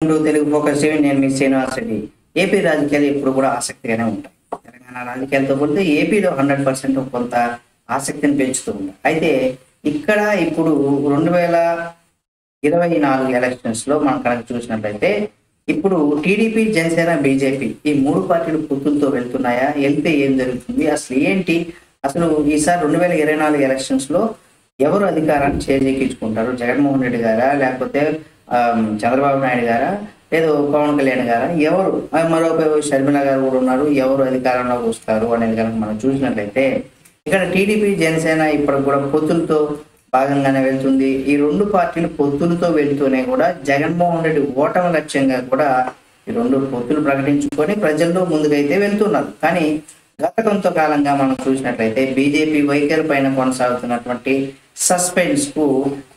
Telugu focus TV, నేను మీ Srinivas Reddy. AP రాజకీయాలు ఎప్పుడు కూడా ఆసక్తిగానే ఉంటాయి. తెలంగాణ రాజకీయాలతో పోలిస్తే ఏపీలో 100% కొంత ఆసక్తిని పెంచుతూ ఉంటాయి. అయితే ఇక్కడ ఇప్పుడు 2024 ఎలక్షన్స్ లో మనం కనుక చూసినట్లయితే ఇప్పుడు టీడీపీ, జనసేన, బీజేపీ ఈ మూడు పార్టీలు పొత్తులతో వెళ్తున్నాయా? వెళ్తే ఏం జరుగుతుంది? అసలు ఏంటి? అసలు ఈసారి 2024 ఎలక్షన్స్ లో ఎవరు అధికారాన్ని చేజెక్కించుకుంటారు? జగన్మోహన్ రెడ్డి గారా, లేకపోతే చంద్రబాబు నాయుడు గారా, లేదు పవన్ కళ్యాణ్ గారా, ఎవరు? మరోపై షర్మిల గారు కూడా ఉన్నారు. ఎవరు అధికారంలోకి వస్తారు అనేది కనుక మనం చూసినట్లయితే ఇక్కడ టీడీపీ, జనసేన ఇప్పటికి కూడా పొత్తులతో భాగంగానే వెళ్తుంది. ఈ రెండు పార్టీలు పొత్తులతో వెళ్తూనే కూడా జగన్మోహన్ రెడ్డి ఓటమి లక్ష్యంగా కూడా ఈ రెండు పొత్తులు ప్రకటించుకొని ప్రజల్లో ముందుకైతే వెళ్తున్నారు. కానీ గత కొంతకాలంగా మనం చూసినట్లయితే బీజేపీ వైఖరి పైన కొనసాగుతున్నటువంటి సస్పెన్స్ కు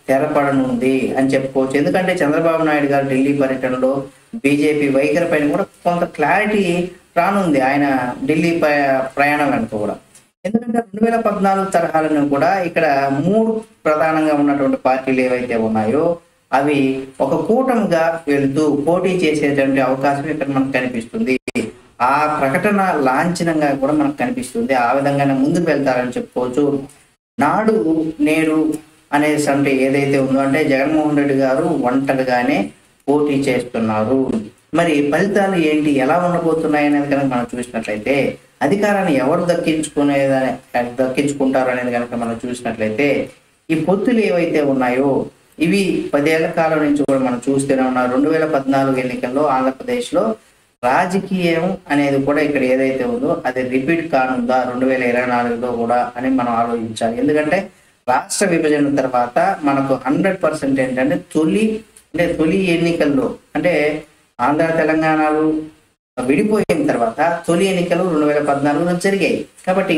తెరపడనుంది అని చెప్పుకోవచ్చు. ఎందుకంటే చంద్రబాబు నాయుడు గారు ఢిల్లీ పర్యటనలో బీజేపీ వైఖరి పైన కూడా కొంత క్లారిటీ రానుంది ఆయన ఢిల్లీ ప్రయాణం వెనుక కూడా. ఎందుకంటే 2014 తరహాలను కూడా ఇక్కడ మూడు ప్రధానంగా ఉన్నటువంటి పార్టీలు ఏవైతే ఉన్నాయో అవి ఒక కూటమిగా వెళుతూ పోటీ చేసేటువంటి అవకాశం ఇక్కడ మనకు కనిపిస్తుంది. ఆ ప్రకటన లాంఛనంగా కూడా మనకు కనిపిస్తుంది. ఆ విధంగానే ముందుకు వెళ్తారని చెప్పుకోవచ్చు. నాడు నేడు అనేసి అంటే ఏదైతే ఉందో అంటే జగన్మోహన్ రెడ్డి గారు ఒంటరిగానే పోటీ చేస్తున్నారు. మరి ఫలితాలు ఏంటి, ఎలా ఉండబోతున్నాయి అనేది కనుక మనం చూసినట్లయితే అధికారాన్ని ఎవరు దక్కించుకుంటారు అనేది కనుక మనం చూసినట్లయితే ఈ పొత్తులు ఏవైతే ఉన్నాయో ఇవి 10 ఏళ్ల కాలం నుంచి కూడా మనం చూస్తూనే ఉన్నాం. 2014 ఎన్నికల్లో ఆంధ్రప్రదేశ్లో రాజకీయం అనేది కూడా ఇక్కడ ఏదైతే ఉందో అది రిపీట్ కానుందా 2024లో కూడా అని మనం ఆలోచించాలి. ఎందుకంటే రాష్ట్ర విభజన తర్వాత మనకు 100% ఏంటంటే తొలి ఎన్నికల్లో అంటే ఆంధ్ర తెలంగాణలు విడిపోయిన తర్వాత తొలి ఎన్నికలు 2014లో జరిగాయి. కాబట్టి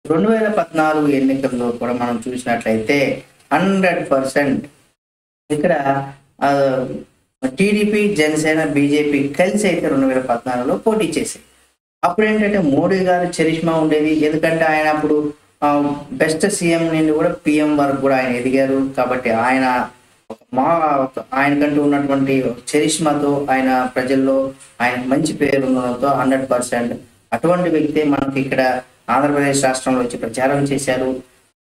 2014 ఎన్నికల్లో కూడా మనం చూసినట్లయితే 100% ఇక్కడ టీడీపీ, జనసేన, బీజేపీ కలిసి అయితే 2014లో పోటీ చేశాయి. అప్పుడు ఏంటంటే మోడీ గారు చరిష్మా ఉండేది. ఎందుకంటే ఆయన అప్పుడు బెస్ట్ సీఎం నుండి కూడా పిఎం వరకు కూడా ఆయన ఎదిగారు. కాబట్టి ఆయనకంటూ ఉన్నటువంటి చరిష్మాతో ఆయన ప్రజల్లో ఆయన మంచి పేరు ఉండడంతో 100% అటువంటి వ్యక్తి మనకి ఇక్కడ ఆంధ్రప్రదేశ్ రాష్ట్రంలో వచ్చి ప్రచారం చేశారు.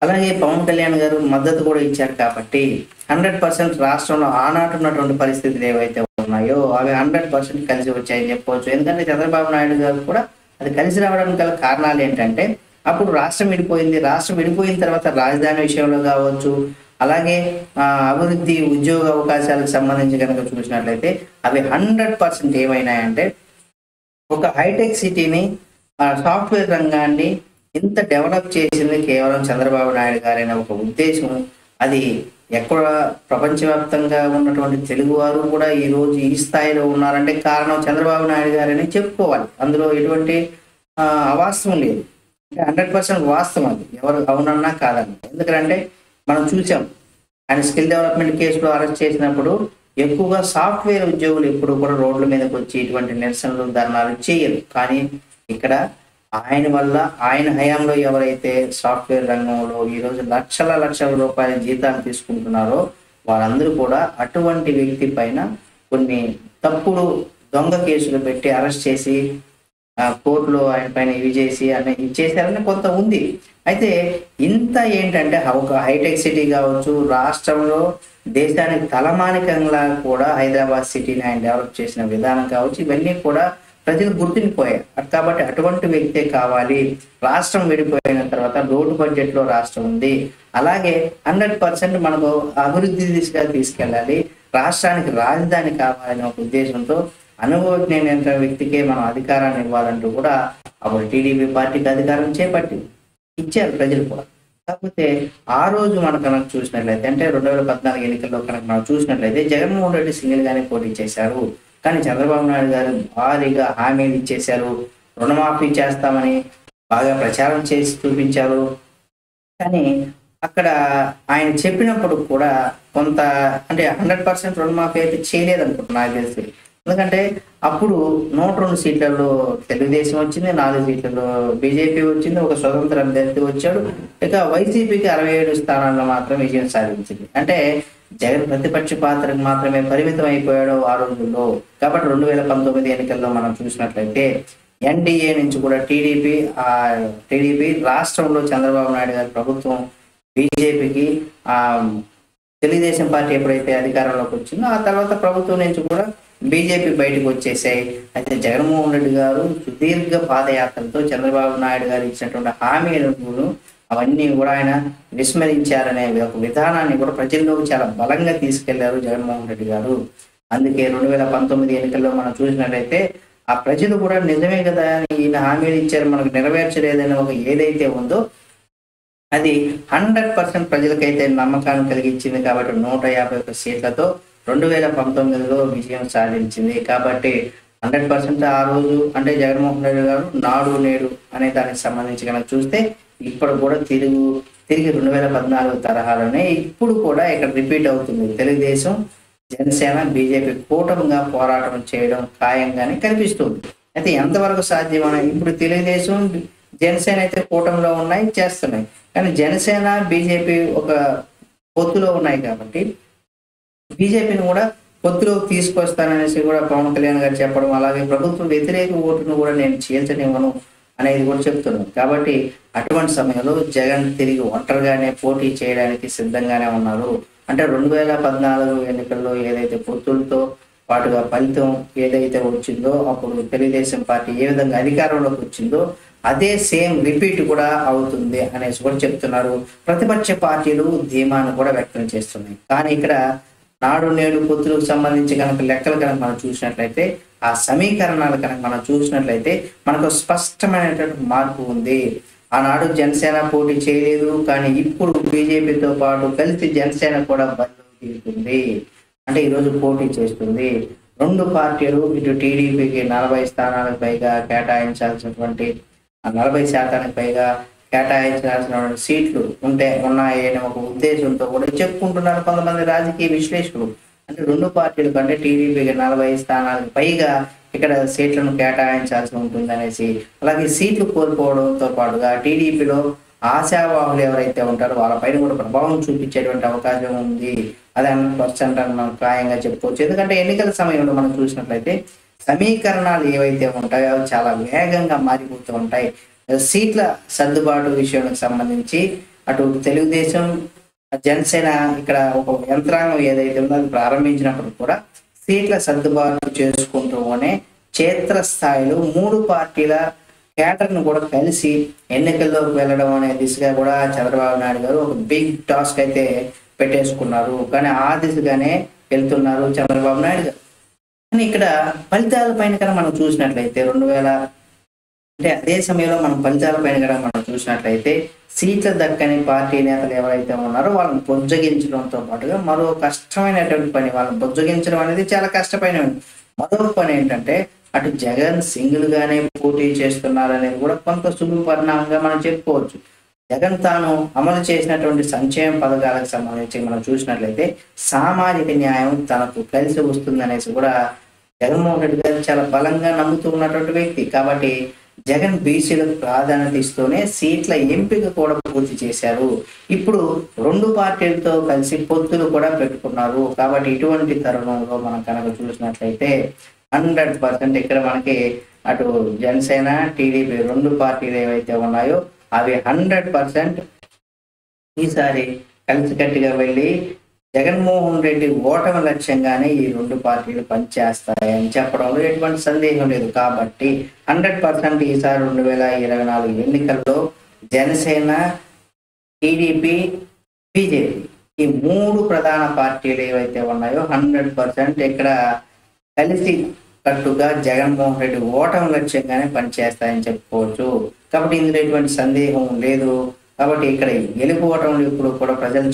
అలాగే పవన్ కళ్యాణ్ గారు మద్దతు కూడా ఇచ్చారు. కాబట్టి 100% రాష్ట్రంలో ఆనాటి ఉన్నటువంటి పరిస్థితులు ఏవైతే ఉన్నాయో అవి 100% కలిసి వచ్చాయని చెప్పవచ్చు. ఎందుకంటే చంద్రబాబు నాయుడు గారు కూడా అది కలిసి రావడానికి గల కారణాలు ఏంటంటే అప్పుడు రాష్ట్రం విడిపోయింది. రాష్ట్రం విడిపోయిన తర్వాత రాజధాని విషయంలో కావచ్చు, అలాగే అభివృద్ధి, ఉద్యోగ అవకాశాలకు సంబంధించి కనుక చూసినట్లయితే అవి 100% ఏమైనాయంటే ఒక హైటెక్ సిటీని, సాఫ్ట్వేర్ రంగాన్ని ఇంత డెవలప్ చేసింది కేవలం చంద్రబాబు నాయుడు గారైన ఒక ఉద్దేశం. అది ఎక్కడ ప్రపంచవ్యాప్తంగా ఉన్నటువంటి తెలుగువారు కూడా ఈ రోజు ఈ స్థాయిలో ఉన్నారంటే కారణం చంద్రబాబు నాయుడు గారని చెప్పుకోవాలి. అందులో ఎటువంటి అవాస్తవం లేదు. అంటే 100% వాస్తవం అది, ఎవరు అవునన్నా కాదన్నా. ఎందుకంటే మనం చూసాం ఆయన స్కిల్ డెవలప్మెంట్ కేసులో అరెస్ట్ చేసినప్పుడు ఎక్కువగా సాఫ్ట్వేర్ ఉద్యోగులు ఎప్పుడు కూడా రోడ్ల మీదకి వచ్చి ఇటువంటి నిరసనలు, ధర్నాలు చేయరు. కానీ ఇక్కడ ఆయన వల్ల ఆయన హయాంలో ఎవరైతే సాఫ్ట్వేర్ రంగంలో ఈరోజు లక్షల రూపాయల జీతాలు తీసుకుంటున్నారో వాళ్ళందరూ కూడా అటువంటి వ్యక్తి పైన కొన్ని తప్పుడు దొంగ కేసులు పెట్టి అరెస్ట్ చేసి కోర్టులో ఆయన పైన ఇవి చేసి అనే చేశారని కొంత ఉంది. అయితే ఇంత ఏంటంటే ఒక హైటెక్ సిటీ కావచ్చు, రాష్ట్రంలో దేశానికి తలమానికంగా కూడా హైదరాబాద్ సిటీని ఆయన డెవలప్ చేసిన విధానం కావచ్చు, ఇవన్నీ కూడా ప్రజలు గుర్తుండిపోయాయి. కాబట్టి అటువంటి వ్యక్తే కావాలి. రాష్ట్రం విడిపోయిన తర్వాత లోటు బడ్జెట్ లో రాష్ట్రం ఉంది. అలాగే 100% మనకు అభివృద్ధి దిశగా తీసుకెళ్ళాలి, రాష్ట్రానికి రాజధాని కావాలనే ఒక ఉద్దేశంతో అనుభవజ్ఞమైన వ్యక్తికే మనం అధికారాన్ని ఇవ్వాలంటూ కూడా అప్పుడు టీడీపీ పార్టీకి అధికారం ఇచ్చారు ప్రజలు కూడా. కాకపోతే ఆ రోజు మనం కనుక చూసినట్లయితే అంటే 2014 ఎన్నికల్లో కనుక మనం చూసినట్లయితే జగన్మోహన్ రెడ్డి సింగిల్ గానే పోటీ చేశారు. కానీ చంద్రబాబు నాయుడు గారు భారీగా హామీలు ఇచ్చేశారు. రుణమాఫీ చేస్తామని బాగా ప్రచారం చేసి చూపించారు. కానీ అక్కడ ఆయన చెప్పినప్పుడు కూడా కొంత అంటే 100% రుణమాఫీ అయితే చేయలేదనుకుంటున్నా నాకు తెలిసి. ఎందుకంటే అప్పుడు 102 సీట్లలో తెలుగుదేశం వచ్చింది, 4 సీట్లలో బీజేపీ వచ్చింది, ఒక స్వతంత్ర అభ్యర్థి వచ్చాడు. ఇక వైసీపీకి 67 స్థానాల్లో మాత్రం విజయం సాధించింది. అంటే జగన్ ప్రతిపక్ష పాత్రకు మాత్రమే పరిమితం అయిపోయాడు ఆ రోజుల్లో. కాబట్టి 2019 ఎన్నికల్లో మనం చూసినట్లయితే ఎన్డీఏ నుంచి కూడా టీడీపీ రాష్ట్రంలో చంద్రబాబు నాయుడు గారి ప్రభుత్వం బీజేపీకి తెలుగుదేశం పార్టీ ఎప్పుడైతే అధికారంలోకి వచ్చిందో ఆ తర్వాత ప్రభుత్వం నుంచి కూడా బీజేపీ బయటకు వచ్చేసాయి. అయితే జగన్మోహన్ రెడ్డి గారు సుదీర్ఘ పాదయాత్రలతో చంద్రబాబు నాయుడు గారు ఇచ్చినటువంటి హామీలను అవన్నీ కూడా ఆయన విస్మరించారనే ఒక విధానాన్ని కూడా ప్రజల్లోకి చాలా బలంగా తీసుకెళ్లారు జగన్మోహన్ రెడ్డి గారు. అందుకే 2019 ఎన్నికల్లో మనం చూసినట్లయితే ఆ ప్రజలు కూడా నిజమే కదా ఈయన హామీలు ఇచ్చారు మనకు నెరవేర్చలేదని ఒక ఏదైతే ఉందో అది 100% ప్రజలకైతే నమ్మకాన్ని కలిగించింది. కాబట్టి 151 సీట్లతో 2019లో విజయం సాధించింది. కాబట్టి 100% ఆ రోజు అంటే జగన్మోహన్ రెడ్డి గారు నాడు నేడు అనే దానికి సంబంధించి కనుక చూస్తే ఇప్పుడు కూడా తిరిగి 2014 తరహాలోనే ఇప్పుడు కూడా ఇక్కడ రిపీట్ అవుతుంది. తెలుగుదేశం, జనసేన, బీజేపీ కూటమిగా పోరాటం చేయడం ఖాయంగానే కనిపిస్తుంది. అయితే ఎంతవరకు సాధ్యమని ఇప్పుడు తెలుగుదేశం, జనసేన అయితే కూటమిలో ఉన్నాయి, చేస్తున్నాయి. కానీ జనసేన, బీజేపీ ఒక పొత్తులో ఉన్నాయి కాబట్టి బీజేపీని కూడా పొత్తులోకి తీసుకొస్తాననేసి కూడా పవన్ కళ్యాణ్ గారు చెప్పడం, అలాగే ప్రభుత్వ వ్యతిరేక ఓటును కూడా నేను చీల్చనివ్వను అనేది కూడా చెప్తున్నాను. కాబట్టి అటువంటి సమయంలో జగన్ తిరిగి ఒంటరిగానే పోటీ చేయడానికి సిద్ధంగానే ఉన్నారు. అంటే 2014 ఎన్నికల్లో ఏదైతే పొత్తులతో పాటుగా ఫలితం ఏదైతే వచ్చిందో అప్పుడు తెలుగుదేశం పార్టీ ఏ విధంగా అధికారంలోకి వచ్చిందో అదే సేమ్ రిపీట్ కూడా అవుతుంది అనేసి కూడా చెప్తున్నారు. ప్రతిపక్ష పార్టీలు ధీమాను కూడా వ్యక్తం చేస్తున్నాయి. కానీ ఇక్కడ నాడు నేడు పొత్తులకు సంబంధించి కనుక లెక్కలు కనుక మనం చూసినట్లయితే ఆ సమీకరణాలు కనుక మనం చూసినట్లయితే మనకు స్పష్టమైనటువంటి మార్పు ఉంది. ఆనాడు జనసేన పోటీ చేయలేదు, కానీ ఇప్పుడు బీజేపీతో పాటు కలిసి జనసేన కూడా బరిలో దిగుతుంది. అంటే ఈరోజు పోటీ చేస్తుంది. రెండు పార్టీలు ఇటు టీడీపీకి 40 స్థానాలకు పైగా కేటాయించాల్సినటువంటి 40% పైగా కేటాయించాల్సిన సీట్లు ఉన్నాయనే ఒక ఉద్దేశంతో కూడా చెప్పుకుంటున్నారు కొంతమంది రాజకీయ విశ్లేషకులు. అంటే రెండు పార్టీలు కంటే టీడీపీకి 40 స్థానాలకు పైగా ఇక్కడ సీట్లను కేటాయించాల్సి ఉంటుంది అనేసి, అలాగే సీట్లు కోల్పోవడంతో పాటుగా టీడీపీలో ఆశావాహులు ఎవరైతే ఉంటారో వాళ్ళపైన కూడా ప్రభావం చూపించేటువంటి అవకాశం ఉంది. అది 100% అని మనం ఖాయంగా చెప్పుకోవచ్చు. ఎందుకంటే ఎన్నికల సమయంలో మనం చూసినట్లయితే సమీకరణాలు ఏవైతే ఉంటాయో అవి చాలా వేగంగా మారిపోతూ ఉంటాయి. సీట్ల సర్దుబాటు విషయానికి సంబంధించి అటు తెలుగుదేశం, జనసేన ఇక్కడ ఒక యంత్రాంగం ఏదైతే ఉందో అది ప్రారంభించినప్పుడు కూడా సీట్ల సర్దుబాటు చేసుకుంటూనే క్షేత్రస్థాయిలో 3 పార్టీల కేటర్ను కూడా కలిసి ఎన్నికల్లోకి వెళ్ళడం అనే దిశగా కూడా చంద్రబాబు నాయుడు గారు ఒక బిగ్ టాస్క్ అయితే పెట్టేసుకున్నారు. కానీ ఆ దిశగానే వెళ్తున్నారు చంద్రబాబు నాయుడు గారు. కానీ ఇక్కడ ఫలితాల పైన కన్నా మనం చూసినట్లయితే అంటే అదే సమయంలో మనం ఫలితాల పైన కూడా మనం చూసినట్లయితే సీట్ల దక్కని పార్టీ నేతలు ఎవరైతే ఉన్నారో వాళ్ళని బుజ్జగించడంతో పాటుగా మరో కష్టమైనటువంటి పని, వాళ్ళని బుజ్జగించడం అనేది చాలా కష్టమైన మరో పని ఏంటంటే అటు జగన్ సింగిల్ గానే పోటీ చేస్తున్నారు అనేది కూడా కొంత సులువు పరిణామంగా మనం చెప్పుకోవచ్చు. జగన్ తాను అమలు చేసినటువంటి సంక్షేమ పథకాలకు సంబంధించి మనం చూసినట్లయితే సామాజిక న్యాయం తనకు కలిసి వస్తుంది అనేసి కూడా జగన్మోహన్ రెడ్డి గారు చాలా బలంగా నమ్ముతూ ఉన్నటువంటి వ్యక్తి. కాబట్టి జగన్ బీసీలకు ప్రాధాన్యత ఇస్తూనే సీట్ల ఎంపిక కూడా పూర్తి చేశారు. ఇప్పుడు రెండు పార్టీలతో కలిసి పొత్తులు కూడా పెట్టుకున్నారు. కాబట్టి ఇటువంటి తరుణంలో మనం కనుక చూసినట్లయితే 100% ఇక్కడ మనకి అటు జనసేన, టీడీపీ రెండు పార్టీలు ఏవైతే ఉన్నాయో అవి 100% ఈసారి కలిసికట్టుగా వెళ్ళి జగన్మోహన్ రెడ్డి ఓటమి లక్ష్యంగానే ఈ రెండు పార్టీలు పనిచేస్తాయని చెప్పడంలో ఎటువంటి సందేహం లేదు. కాబట్టి 100% ఈసారి 2024 ఎన్నికల్లో జనసేన, టీడీపీ, బీజేపీ ఈ 3 ప్రధాన పార్టీలు ఏవైతే ఉన్నాయో 100% ఇక్కడ కలిసి కట్టుగా జగన్మోహన్ రెడ్డి ఓటమి లక్ష్యంగానే పనిచేస్తాయని చెప్పుకోవచ్చు. కాబట్టి ఇందులో ఎటువంటి సందేహం లేదు. కాబట్టి ఇక్కడ గెలుపోవటం ఇప్పుడు కూడా ప్రజల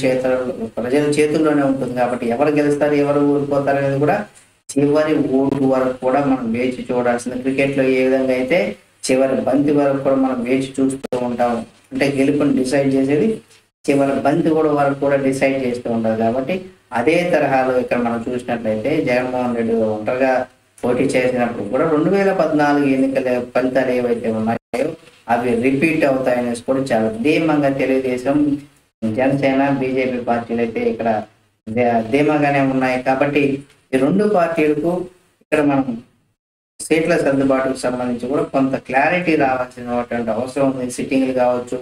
చేతుల్లోనే ఉంటుంది. కాబట్టి ఎవరు గెలుస్తారు, ఎవరు ఓడిపోతారు అనేది కూడా చివరి ఓటు వరకు కూడా మనం వేచి చూడాల్సింది. క్రికెట్ లో ఏ విధంగా అయితే చివరి బంతి వరకు కూడా మనం వేచి చూస్తూ ఉంటాం. అంటే గెలుపుని డిసైడ్ చేసేది చివరి బంతి వరకు కూడా డిసైడ్ చేస్తూ ఉంటారు. కాబట్టి అదే తరహాలో ఇక్కడ మనం చూసినట్లయితే జగన్మోహన్ రెడ్డి ఒంటరిగా పోటీ చేసినప్పుడు కూడా 2014 ఎన్నికల ఫలితాలు ఏవైతే ఉన్నాయో అవి రిపీట్ అవుతాయనేసి కూడా చాలా ధీమంగా తెలుగుదేశం, జనసేన, బీజేపీ పార్టీలు అయితే ఇక్కడ ధీమాగానే ఉన్నాయి. కాబట్టి ఈ రెండు పార్టీలకు ఇక్కడ మనం సీట్ల సర్దుబాటుకు సంబంధించి కూడా కొంత క్లారిటీ రావాల్సినటువంటి అవసరం ఉంది. సిట్టింగ్లు కావచ్చు,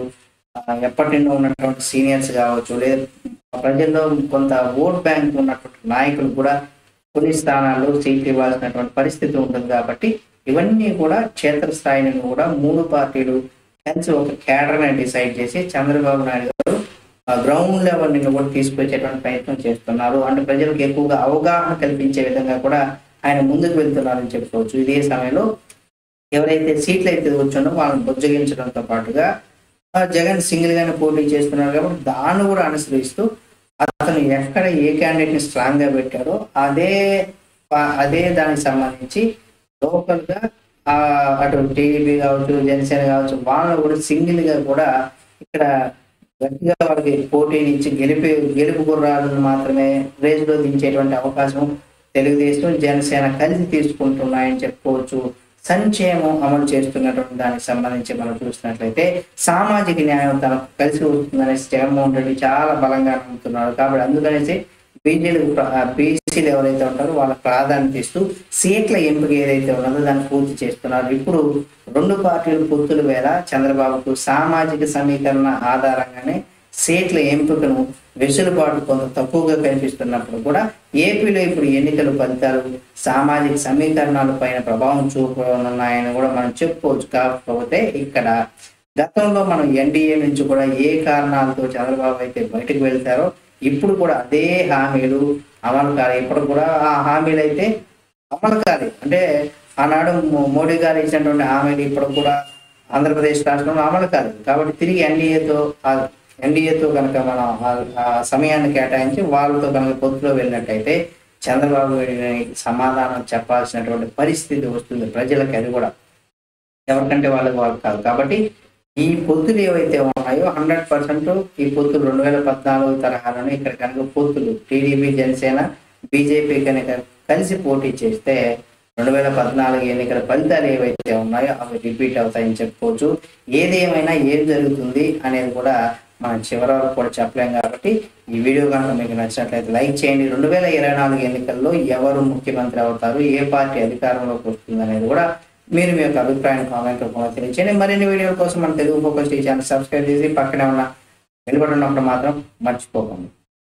ఎప్పటి నుండి ఉన్నటువంటి సీనియర్స్ కావచ్చు, లేదా ప్రజల్లో కొంత ఓట్ బ్యాంక్ ఉన్నటువంటి నాయకులు కూడా కొన్ని స్థానాల్లో సీట్లు ఇవ్వాల్సినటువంటి పరిస్థితి ఉంటుంది. కాబట్టి ఇవన్నీ కూడా క్షేత్రస్థాయి నుండి కూడా మూడు పార్టీలు కలిసి ఒక క్యాడర్ని డిసైడ్ చేసి చంద్రబాబు నాయుడు గారు గ్రౌండ్ లెవెల్ నుండి కూడా తీసుకొచ్చేటువంటి ప్రయత్నం చేస్తున్నారు. అంటే ప్రజలకు ఎక్కువగా అవగాహన కల్పించే విధంగా కూడా ఆయన ముందుకు వెళ్తున్నారని చెప్పుకోవచ్చు. ఇదే సమయంలో ఎవరైతే సీట్లు అయితే వచ్చానో వాళ్ళని బుజ్జగించడంతో పాటుగా జగన్ సింగిల్ గానే పోటీ చేస్తున్నారు కాబట్టి దాన్ని కూడా అనుసరిస్తూ అతను ఎక్కడ ఏ క్యాండిడేట్ ని స్ట్రాంగ్ గా పెట్టారో అదే దానికి సంబంధించి లోకల్ గా అటు టీడీపీ కావచ్చు, జనసేన కావచ్చు, వాళ్ళని కూడా సింగిల్ గా కూడా ఇక్కడ గట్టిగా వాళ్ళకి పోటీనిచ్చి గెలుపు గుర్రాలను మాత్రమే రేస్ లో దించేటువంటి అవకాశం తెలుగుదేశం, జనసేన కలిసి తీసుకుంటున్నాయని చెప్పుకోవచ్చు. సంక్షేమం అమలు చేస్తున్నటువంటి దానికి సంబంధించి మనం చూసినట్లయితే సామాజిక న్యాయం తనకు కలిసి వస్తుందనేసి జగన్మోహన్ రెడ్డి చాలా బలంగా నమ్ముతున్నారు. కాబట్టి అందుకనేసి బీసీలు ఎవరైతే ఉంటారో వాళ్ళకి ప్రాధాన్యత ఇస్తూ సీట్ల ఎంపిక ఏదైతే ఉన్నదో దాన్ని పూర్తి చేస్తున్నారు. ఇప్పుడు రెండు పార్టీలు పొత్తుల వేళ చంద్రబాబుకు సామాజిక సమీకరణ ఆధారంగానే సీట్ల ఎంపికను వెసులుబాటు కొంత తక్కువగా కనిపిస్తున్నప్పుడు కూడా ఏపీలో ఇప్పుడు ఎన్నికల ఫలితాలు సామాజిక సమీకరణాల పైన ప్రభావం చూపనున్నాయని కూడా మనం చెప్పుకోవచ్చు. కాకపోతే ఇక్కడ గతంలో మనం ఎన్డీఏ నుంచి కూడా ఏ కారణాలతో చంద్రబాబు అయితే బయటకు వెళ్తారో ఇప్పుడు కూడా అదే హామీలు అమలు కాదు. ఇప్పుడు కూడా ఆ హామీలు అయితే అమలు కాదు. అంటే ఆనాడు మోడీ గారు ఇచ్చినటువంటి హామీలు ఇప్పుడు కూడా ఆంధ్రప్రదేశ్ రాష్ట్రంలో అమలు కాదు. కాబట్టి తిరిగి ఎన్డీఏతో కనుక మనం ఆ సమయాన్ని కేటాయించి వాళ్ళతో కనుక పొత్తులో వెళ్ళినట్టయితే చంద్రబాబు సమాధానం చెప్పాల్సినటువంటి పరిస్థితి వస్తుంది ప్రజలకి. అది కూడా ఎవరికంటే వాళ్ళు కాదు. కాబట్టి ఈ పొత్తులు ఏవైతే ఉన్నాయో 100% ఈ పొత్తులు 2014 తరహాలోనే ఇక్కడ కనుక పొత్తులు టీడీపీ, జనసేన, బీజేపీ కనుక కలిసి పోటీ చేస్తే 2014 ఎన్నికల ఫలితాలు ఏవైతే ఉన్నాయో అవి రిపీట్ అవుతాయని చెప్పుకోవచ్చు. ఏది ఏమైనా ఏం జరుగుతుంది అనేది కూడా మనం చివరి వరకు కూడా చెప్పలేం. కాబట్టి ఈ వీడియో కనుక మీకు నచ్చినట్లయితే లైక్ చేయండి. 2024 ఎన్నికల్లో ఎవరు ముఖ్యమంత్రి అవుతారు, ఏ పార్టీ అధికారంలోకి వస్తుంది అనేది కూడా మీరు మీ యొక్క అభిప్రాయాన్ని కామెంట్ రూపంలో తెలియచేయండి. మరిన్ని వీడియోల కోసం మన తెలుగు ఫోకస్ ఛానల్ సబ్స్క్రైబ్ చేసి పక్కనే ఉన్న బెల్ బటన్ ఉన్నప్పుడు మాత్రం మర్చిపోకండి.